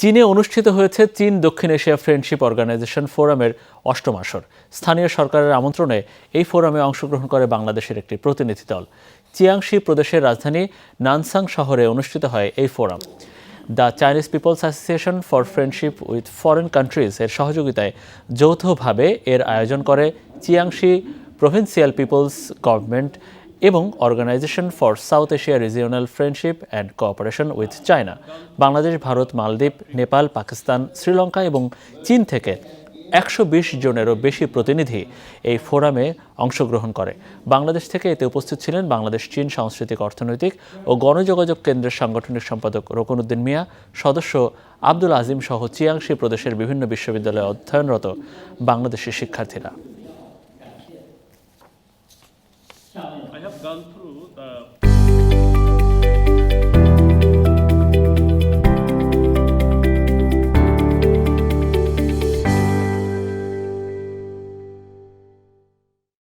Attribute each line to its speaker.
Speaker 1: চীনে অনুষ্ঠিত হয়েছে চীন দক্ষিণ এশিয়া ফ্রেন্ডশিপ অর্গানাইজেশন ফোরামের অষ্টম আসর। স্থানীয় সরকারের আমন্ত্রণে এই ফোরামে অংশগ্রহণ করে বাংলাদেশের একটি প্রতিনিধি দল। চিয়াংশি প্রদেশের রাজধানী নানসাং শহরে অনুষ্ঠিত হয় এই ফোরাম। The Chinese People's Association for Friendship with Foreign Countries এর সহযোগিতায় যৌথভাবে এর আয়োজন করে চিয়াংশি প্রভিন্সিয়াল পিপলস গভর্নমেন্ট এবং organisation for South Asia regional friendship and cooperation with China. Bangladesh, Bharat, Maldives, Nepal, Pakistan, Sri Lanka এবং চীন থেকে 120 জনেরও বেশি প্রতিনিধি এই ফোরামে অংশগ্রহণ করে। বাংলাদেশ থেকে এতে উপস্থিত ছিলেন বাংলাদেশ চীন সাংস্কৃতিক, অর্থনৈতিক ও গণযোগাযোগ কেন্দ্রের সাংগঠনিক সম্পাদক রকনউদ্দিন মিয়া, সদস্য আব্দুল আজিম সহ চিয়াংশি প্রদেশের বিভিন্ন বিশ্ববিদ্যালয়ে অধ্যয়নরত বাংলাদেশি শিক্ষার্থীরা।
Speaker 2: I have gone through